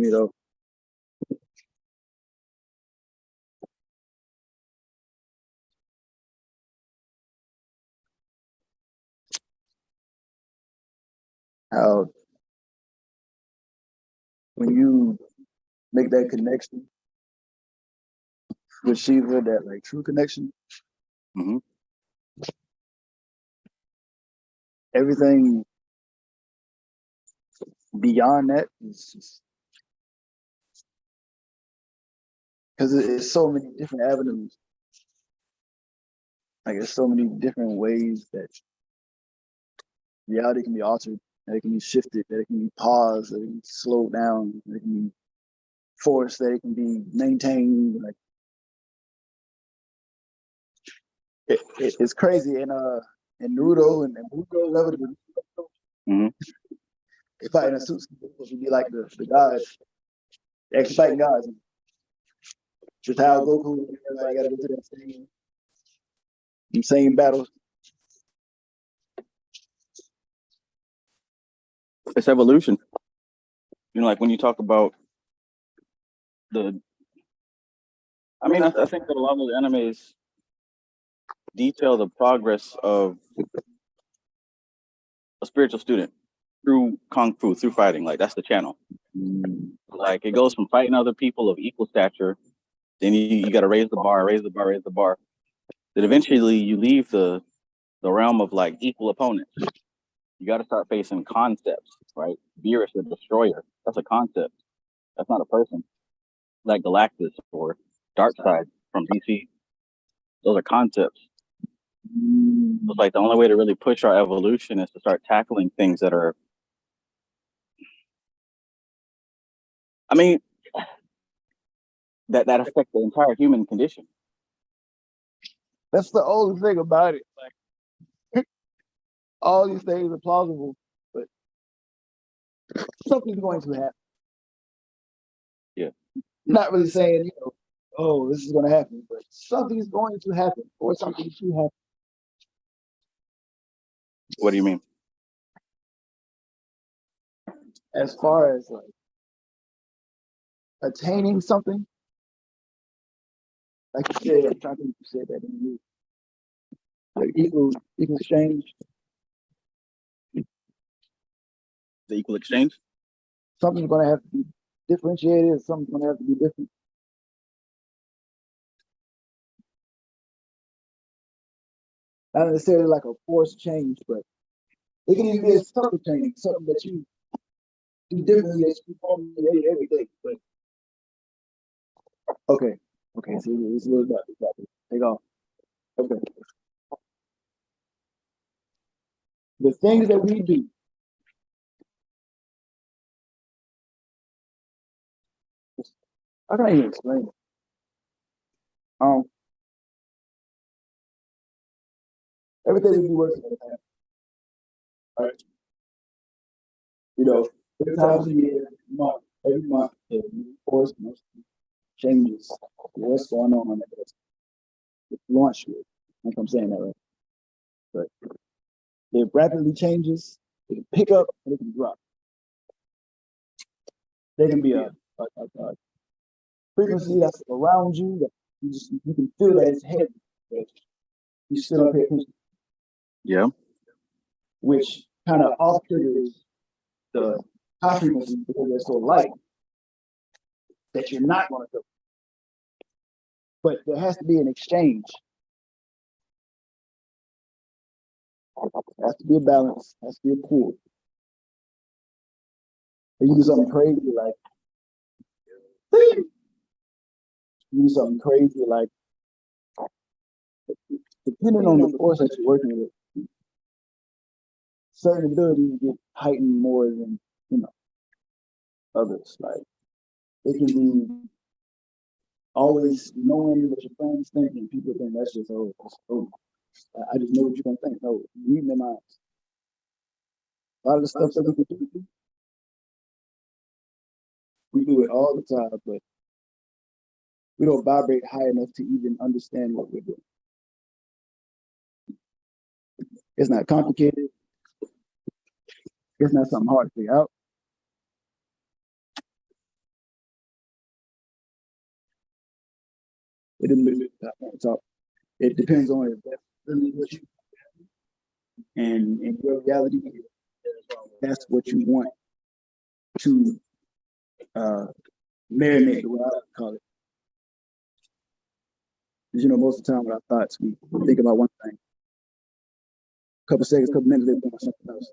me though. How when you make that connection with Shiva, that like true connection, everything beyond that is just because it's so many different avenues. Like there's so many different ways that reality can be altered, that it can be shifted, that it can be paused, that it can be slowed down, that it can be forced, that it can be maintained. Like it's crazy. And Naruto and Naruto level, they fight in a suit, supposed to be like the gods, they actually fighting gods. Just how Goku and everybody got to go to that same battle. It's evolution. You know, like when you talk about I think that a lot of the animes detail the progress of a spiritual student through kung fu, through fighting. Like that's the channel. Like it goes from fighting other people of equal stature, then you got to raise the bar. Then eventually you leave the realm of like equal opponents. You got to start facing concepts, right? Beerus the Destroyer. That's a concept. That's not a person. Like Galactus or Darkseid from DC. Those are concepts. It's like the only way to really push our evolution is to start tackling things that are, that affect the entire human condition. That's the only thing about it. Like all these things are plausible, but something's going to happen. Yeah. Not really saying, oh, this is going to happen, but something's going to happen, or something should happen. What do you mean? As far as like attaining something, like you said, I'm trying to think you said that in the movie. Like equal exchange. The equal exchange? Something's going to have to be differentiated, something's going to have to be different. Not necessarily like a forced change, but it can even be a subtle change, something that you do differently as you perform every day. But okay, so it's a little bit. Take off. Okay. The things that we do, I can't even explain it. Everything we do works at a time. Right? Every time a year, every month, the course changes. What's going on at the launch year? I think I'm saying that right. But it rapidly changes. It can pick up and it can drop. There can be a frequency that's around you that you can feel that it's heavy, but you still don't pay attention. Yeah. Which kind of off triggers the high frequency because they're so light that you're not going to feel. But there has to be an exchange. There has to be a balance. There has to be a pull. If you do something crazy like depending on the force that you're working with, certain abilities get heightened more than others. Like it can be always knowing what your friends think, and people think that's just I just know what you're gonna think. No, reading their minds. A lot of the stuff that we do, we do it all the time, but we don't vibrate high enough to even understand what we're doing. It's not complicated. It's not something hard to figure out. It didn't talk. It depends on if that's really what you and in your reality, that's what you want to marinate, the way I call it. Because most of the time with our thoughts, we think about one thing. A couple seconds, a couple minutes, they think about something else.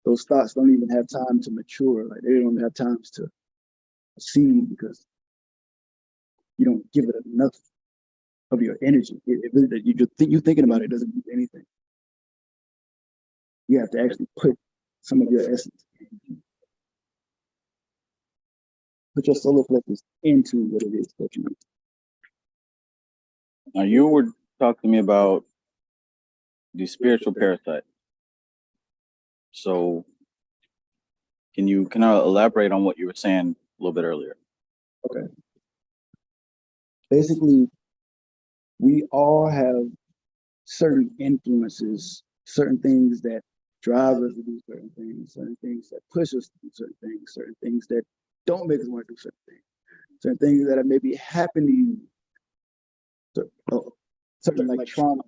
Those thoughts don't even have time to mature. Like they don't have times to seed because you don't give it enough of your energy. You thinking about it doesn't do anything. You have to actually put some of your essence, put your solar plexus into what it is that you need. Now you were talking to me about the spiritual parasite. So can you elaborate on what you were saying a little bit earlier? Okay. Basically, we all have certain influences, certain things that drive us to do certain things that push us to do certain things that don't make us want to do certain things that are maybe happen to you, certain like trauma,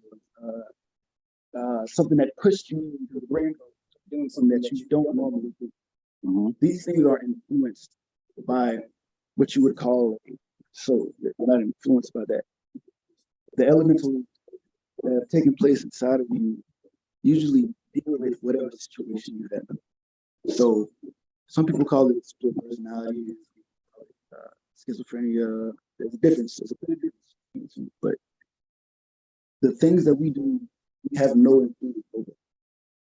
something that pushed you into the brain, doing something that you don't normally do. Mm-hmm. These things are influenced by what you would call a soul. They're not influenced by that. The elementals that have taken place inside of you usually deal with whatever situation you have. So some people call it split personality, schizophrenia. There's a difference. There's a big difference. But the things that we do, we have no influence over.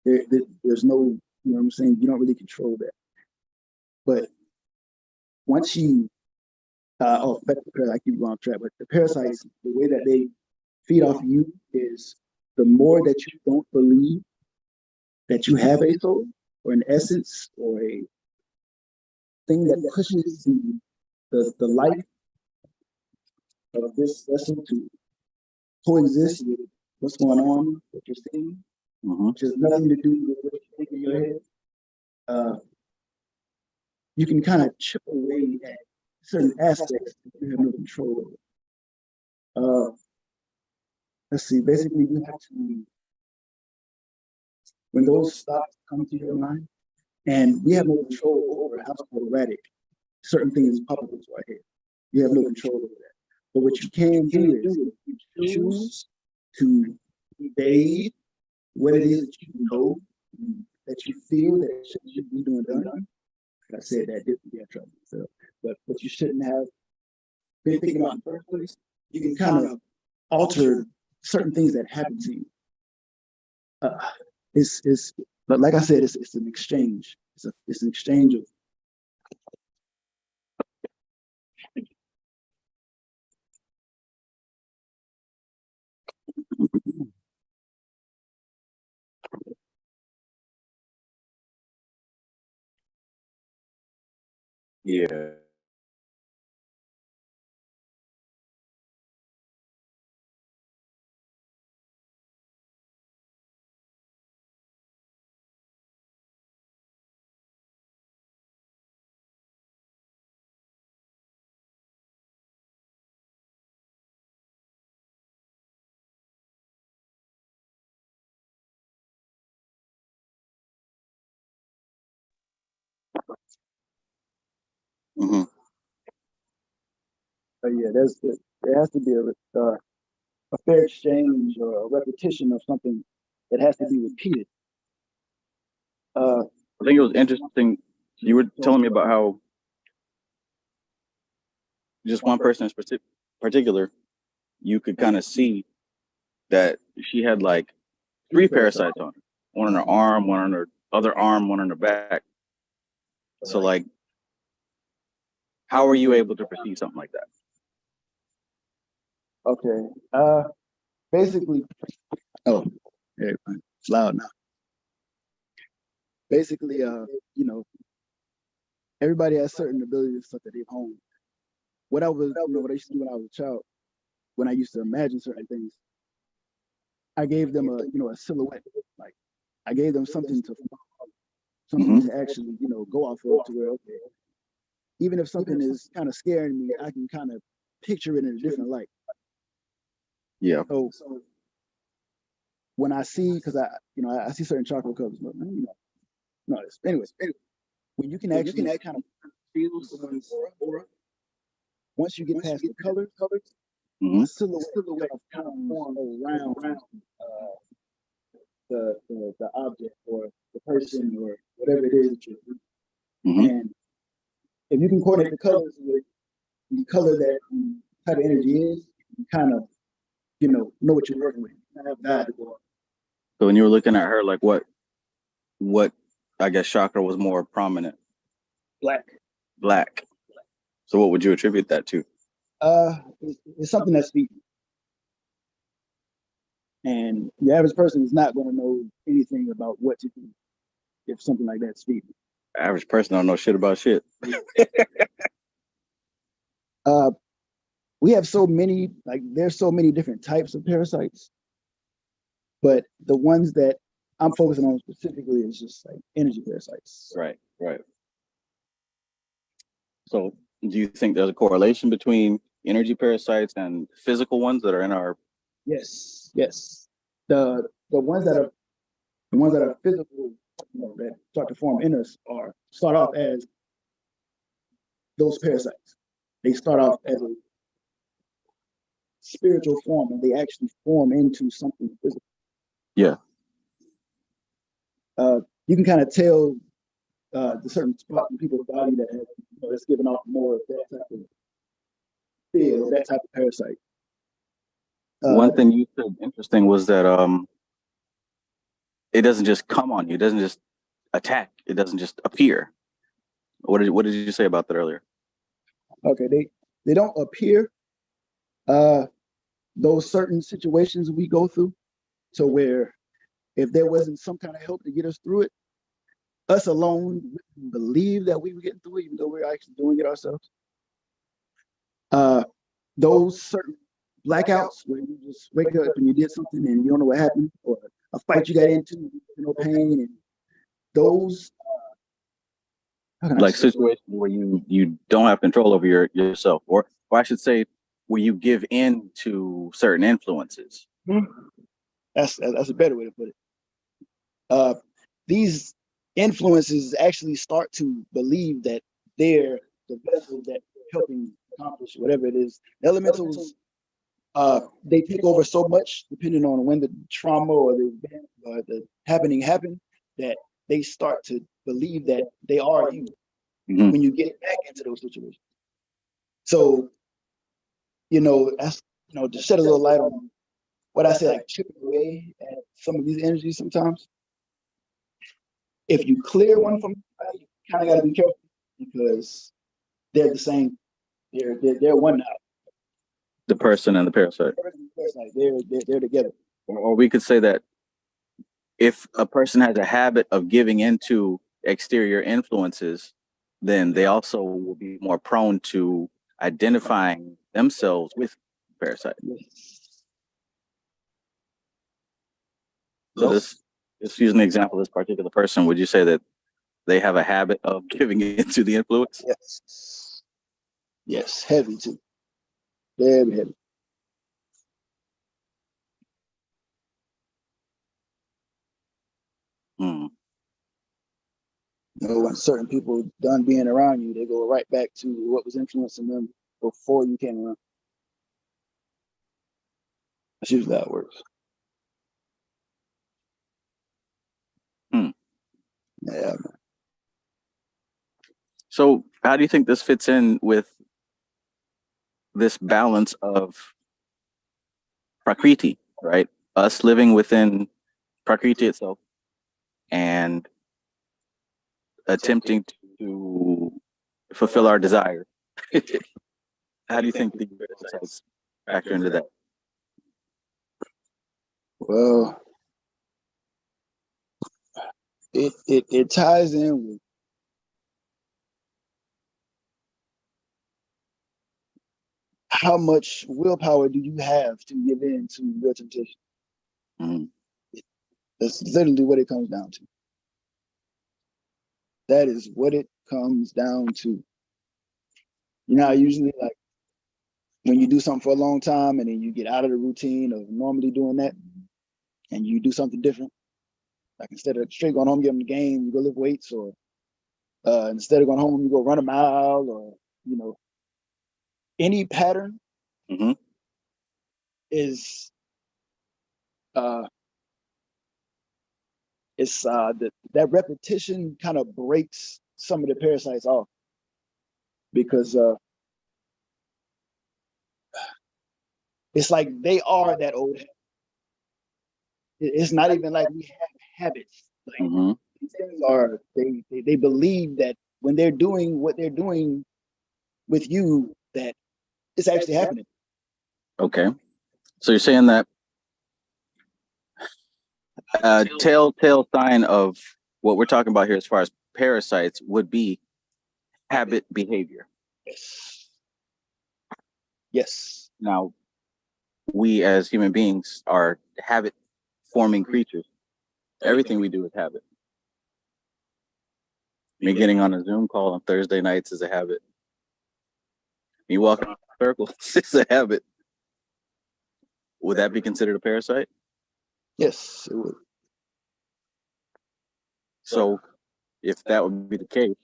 There's no, you know what I'm saying? You don't really control that. But once you, I keep going off track, but the parasites, the way that they feed off you is the more that you don't believe that you have a soul or an essence or a thing that pushes the life of this vessel to coexist with what's going on, what you're seeing, which has nothing to do with what you think in your head. You can kind of chip away at certain aspects that you have no control over. Let's see, basically you have to, when those thoughts come to your mind, and we have no control over how sporadic certain things pop up into our head. You have no control over that. But what you can do is you choose to evade what it is that you know, that you feel that should be doing done. I said that didn't get trouble. So, but what you shouldn't have been thinking about in the first place, you can kind of alter certain things that happen to you. But like I said, it's an exchange. It's an exchange of. Yeah. Mm-hmm. Yeah, there has to be a fair exchange or a repetition of something that has to be repeated. I think it was interesting. You were telling me about how just one person in particular, you could kind of see that she had like 3 parasites on her. One on her arm, one on her other arm, one on her back. So like, how are you able to perceive something like that? Okay. Basically, it's loud now. Basically, everybody has certain abilities and stuff that they've honed. What I used to do when I was a child, when I used to imagine certain things, I gave them a silhouette. Like I gave them something to actually, go off of, to where, okay, even if something is kind of scaring me, I can kind of picture it in a different light. Yeah. So when I see, because I see certain chocolate colors, but no. Anyway, when you can actually kind of feel someone's aura, once you get past the colors, Hmm. a silhouette kind of forms around the object or the person or whatever it is that you're doing. Hmm. And if you can coordinate the colors with the color that type of energy is, you kind of know what you're working with. You kind of have vibe to go on. So when you were looking at her, like what I guess chakra was more prominent? Black. So what would you attribute that to? It's something that's speaking. And the average person is not going to know anything about what to do if something like that's speaking. Average person don't know shit about shit. We have so many, there's so many different types of parasites, but the ones that I'm focusing on specifically is just like energy parasites. Right. So do you think there's a correlation between energy parasites and physical ones that are in our? Yes. The ones that are physical, that start to form in us start off as those parasites. They start off as a spiritual form, and they actually form into something physical. Yeah. You can kind of tell the certain spot in people's body that have, that's giving off more of that type of feel, that type of parasite. One thing you said interesting was that it doesn't just come on you. It doesn't just attack. It doesn't just appear. What did you say about that earlier? Okay, they don't appear. Those certain situations we go through, to where if there wasn't some kind of help to get us through it, us alone wouldn't believe that we were getting through it, even though we're actually doing it ourselves. Those certain blackouts where you just wake up and you did something and you don't know what happened, or a fight you got into, pain, and those like situations where you don't have control over yourself, or I should say, where you give in to certain influences. That's a better way to put it. These influences actually start to believe that they're the vessel that helping accomplish whatever it is. The elementals, they take over so much depending on when the trauma or the event or the happening happened, that they start to believe that they are you when you get back into those situations. So, that's to shed a little light on what I say, like chipping away at some of these energies sometimes. If you clear one from you kind of got to be careful, because they're the same. They're one now. The person and the parasite. They're together. Or we could say that if a person has a habit of giving into exterior influences, then they also will be more prone to identifying themselves with parasite. So this using the example of this particular person, would you say that they have a habit of giving into the influence? Yes, heavy too. Very heavy. When certain people done being around you, they go right back to what was influencing them before you came around. That's usually how it works. Yeah. So how do you think this fits in with this balance of Prakriti, right? Us living within Prakriti itself and attempting to fulfill our desire. How do you think the parasites factor into that? Well, it ties in with how much willpower do you have to give in to your temptation. That's literally what it comes down to. That is what it comes down to. I usually when you do something for a long time and then you get out of the routine of normally doing that and you do something different, like instead of straight going home, getting the game, you go lift weights, or instead of going home, you go run a mile, or any pattern Mm-hmm. is that repetition kind of breaks some of the parasites off, because it's like they are that old habit. It's not even like we have habits. Like Mm-hmm. these things are, they believe that when they're doing what they're doing with you, that it's actually happening. Okay. So you're saying that telltale sign of what we're talking about here as far as parasites would be habit behavior. Yes. Yes. Now, we as human beings are habit forming creatures. Everything we do is habit. Me getting on a Zoom call on Thursday nights is a habit. Me walking in circles is a habit. Would that be considered a parasite? Yes, it would. So if that would be the case,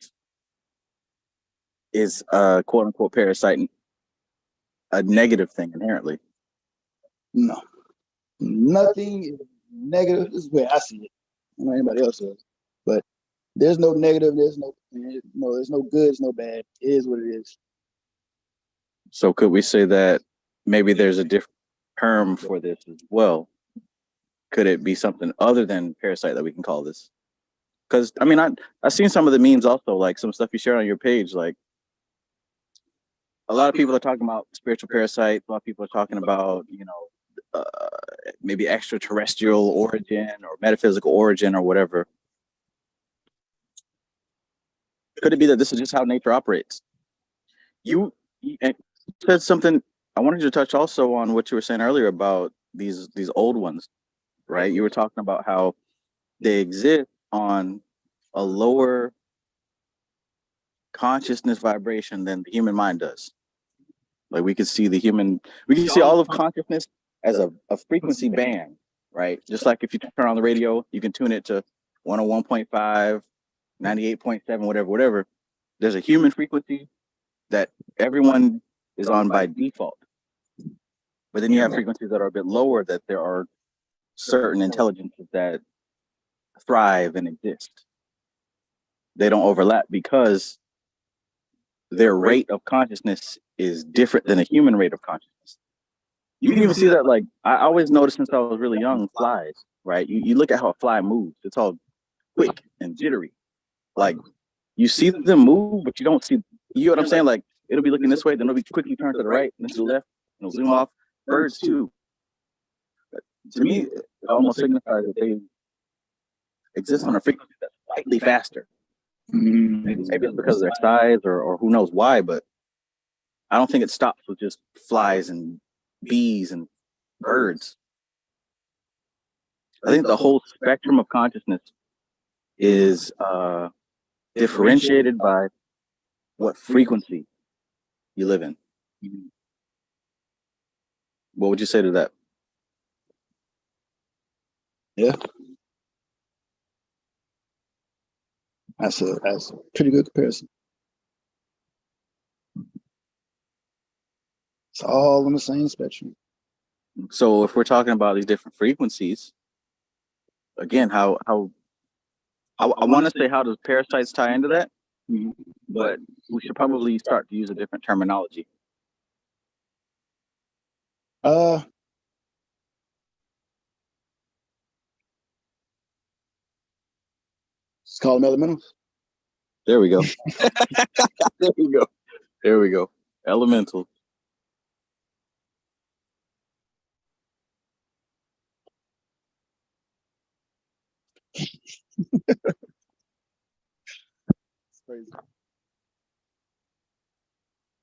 is quote unquote parasite a negative thing inherently? No, nothing is negative. This is the way I see it. I don't know anybody else does, but there's no negative. There's no there's no good. There's no bad. It is what it is. So could we say that maybe there's a different term for this as well? Could it be something other than parasite that we can call this? Because I mean, I've seen some of the memes also, like some stuff you shared on your page. Like a lot of people are talking about spiritual parasites. A lot of people are talking about maybe extraterrestrial origin or metaphysical origin or whatever. Could it be that this is just how nature operates? You said something. I wanted you to touch also on what you were saying earlier about these old ones, right? You were talking about how they exist on a lower consciousness vibration than the human mind does. Like we can see all of consciousness as a frequency band, right? Just like if you turn on the radio, you can tune it to 101.5, 98.7, whatever. There's a human frequency that everyone is on by default. But then you have frequencies that are a bit lower, that there are certain intelligences that thrive and exist. They don't overlap because their rate of consciousness is different than a human rate of consciousness. You can even see that, like, I always noticed since I was really young, flies, right? You look at how a fly moves. It's all quick and jittery. Like, you see them move, but you don't see, you know what I'm saying? Like, it'll be looking this way, then it'll be quickly turned to the right, then to the left, and it'll zoom off. Birds, too. But to me, it almost signifies that they exist on a frequency that's slightly faster. Maybe it's because of their size or who knows why, but I don't think it stops with just flies and bees and birds. I think the whole spectrum of consciousness is differentiated by what frequency you live in. What would you say to that? Yeah, that's a pretty good comparison. It's all on the same spectrum. So if we're talking about these different frequencies, again, how I want to say, how does parasites tie into that? But we should probably start to use a different terminology. It's called elementals. There we go. There we go. Elemental. It's crazy.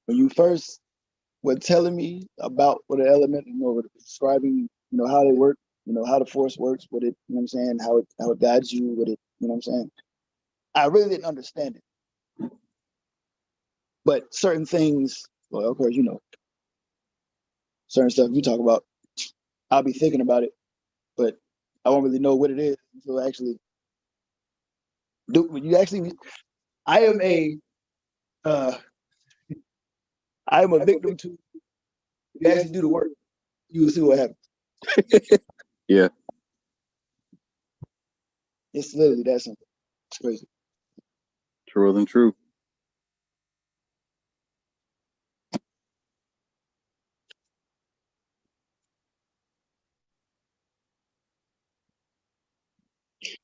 When you first were telling me about what an elemental, describing, how they work, how the force works, what it, what I'm saying, how it guides you, what it, what I'm saying. I really didn't understand it. But certain things, well, of course, certain stuff you talk about, I'll be thinking about it, but I won't really know what it is until I actually do. When you actually, I am a, uh, I am a victim to. You actually do the work, you will see what happens. Yeah. It's literally that simple. It's crazy. Truer than true.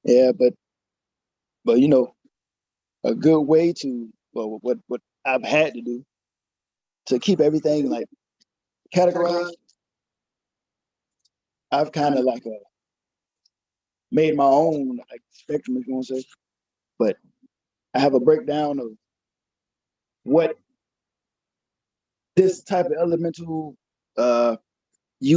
Yeah, but you know, a good way to what I've had to do to keep everything like categorized. I've kind of like made my own like spectrum, if you want to say, but I have a breakdown of what this type of elemental